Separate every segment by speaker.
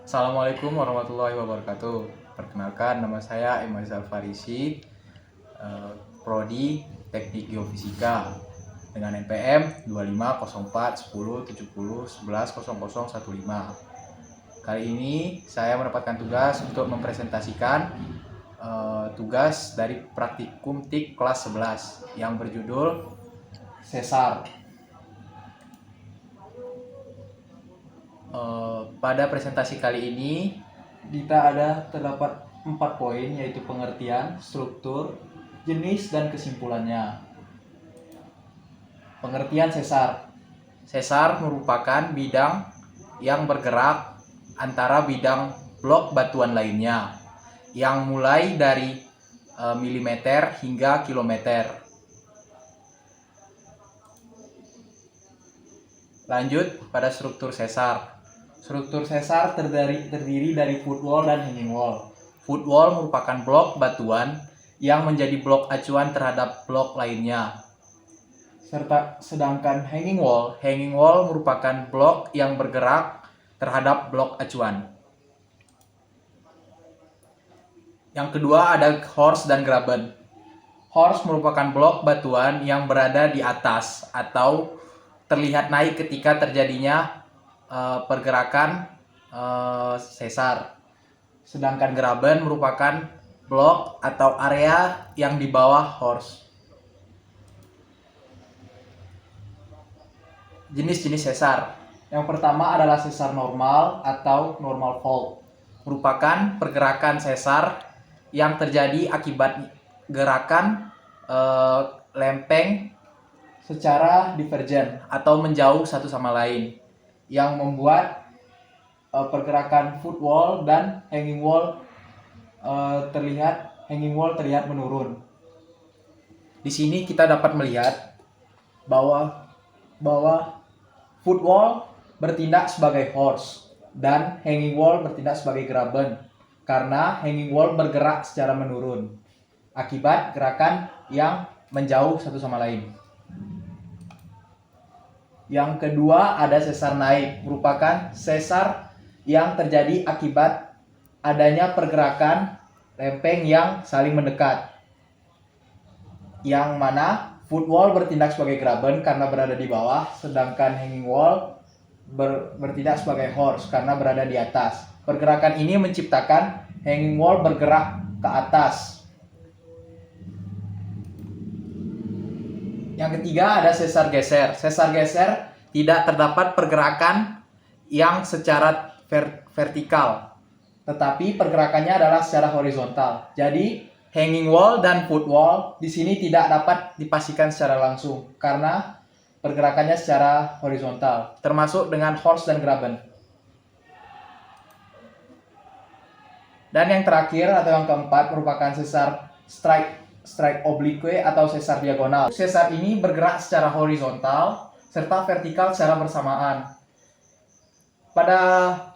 Speaker 1: Assalamualaikum warahmatullahi wabarakatuh. Perkenalkan, nama saya Emazal Farisi, Prodi Teknik Geofisika dengan NPM 25041070110015. Kali ini saya mendapatkan tugas untuk mempresentasikan tugas dari praktikum TIK kelas 11 yang berjudul Sesar. Pada presentasi kali ini terdapat 4 poin, yaitu pengertian, struktur, jenis, dan kesimpulannya. Pengertian sesar. Sesar merupakan bidang yang bergerak antara bidang blok batuan lainnya yang mulai dari milimeter hingga kilometer. Lanjut pada struktur sesar. Struktur sesar terdiri dari footwall dan hanging wall. Footwall merupakan blok batuan yang menjadi blok acuan terhadap blok lainnya. Sedangkan hanging wall merupakan blok yang bergerak terhadap blok acuan. Yang kedua ada horst dan graben. Horst merupakan blok batuan yang berada di atas atau terlihat naik ketika terjadinya pergerakan sesar. Sedangkan graben merupakan blok atau area yang di bawah horst. Jenis-jenis sesar. Yang pertama adalah sesar normal atau normal fault. Merupakan pergerakan sesar yang terjadi akibat gerakan lempeng secara divergen atau menjauh satu sama lain, yang membuat pergerakan footwall dan hanging wall terlihat menurun. Di sini kita dapat melihat bahwa footwall bertindak sebagai horst dan hanging wall bertindak sebagai graben, karena hanging wall bergerak secara menurun akibat gerakan yang menjauh satu sama lain. Yang kedua ada sesar naik, merupakan sesar yang terjadi akibat adanya pergerakan lempeng yang saling mendekat, yang mana footwall bertindak sebagai graben karena berada di bawah, sedangkan hanging wall bertindak sebagai horst karena berada di atas. Pergerakan ini menciptakan hanging wall bergerak ke atas. Yang ketiga ada sesar geser. Sesar geser tidak terdapat pergerakan yang secara vertikal, tetapi pergerakannya adalah secara horizontal. Jadi hanging wall dan footwall di sini tidak dapat dipastikan secara langsung karena pergerakannya secara horizontal, termasuk dengan horst dan graben. Dan yang terakhir atau yang keempat merupakan sesar strike oblique atau sesar diagonal. Sesar ini bergerak secara horizontal serta vertikal secara bersamaan. Pada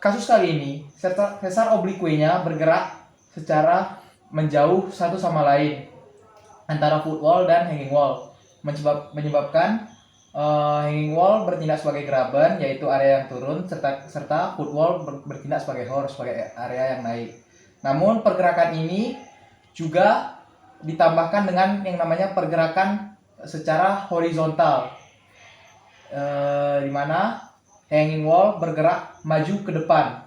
Speaker 1: kasus kali ini, sesar oblique-nya bergerak secara menjauh satu sama lain antara footwall dan hanging wall, menyebabkan hanging wall bertindak sebagai graben, yaitu area yang turun, serta footwall bertindak sebagai horst, sebagai area yang naik. Namun pergerakan ini juga ditambahkan dengan yang namanya pergerakan secara horizontal, di mana hanging wall bergerak maju ke depan.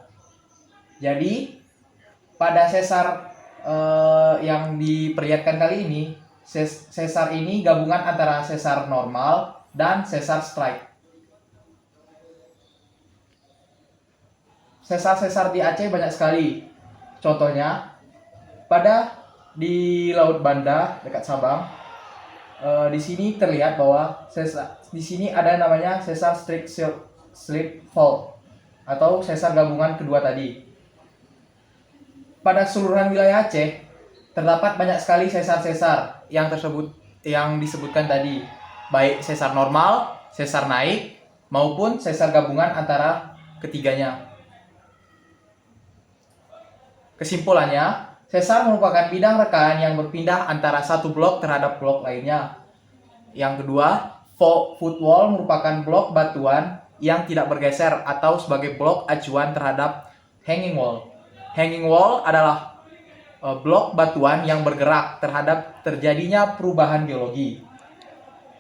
Speaker 1: Jadi pada sesar yang diperlihatkan kali ini, sesar ini gabungan antara sesar normal dan sesar strike. Sesar-sesar di Aceh banyak sekali. Contohnya di Laut Banda dekat Sabang, di sini terlihat bahwa di sini ada namanya sesar slip fault atau sesar gabungan kedua tadi. Pada seluruhan wilayah Aceh terdapat banyak sekali sesar-sesar yang disebutkan tadi, baik sesar normal, sesar naik, maupun sesar gabungan antara ketiganya. Kesimpulannya, sesar merupakan bidang rekan yang berpindah antara satu blok terhadap blok lainnya. Yang kedua, footwall merupakan blok batuan yang tidak bergeser atau sebagai blok acuan terhadap Hanging wall. Hanging wall adalah blok batuan yang bergerak terhadap terjadinya perubahan geologi.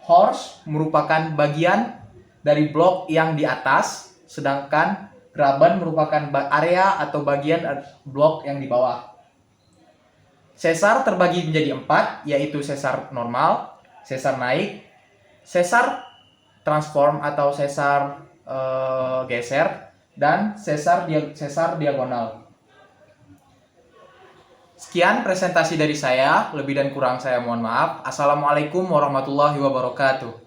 Speaker 1: Horst merupakan bagian dari blok yang di atas, sedangkan graben merupakan area atau bagian blok yang di bawah. Sesar terbagi menjadi 4, yaitu sesar normal, sesar naik, sesar transform atau sesar geser, dan sesar diagonal. Sekian presentasi dari saya, lebih dan kurang saya mohon maaf. Assalamualaikum warahmatullahi wabarakatuh.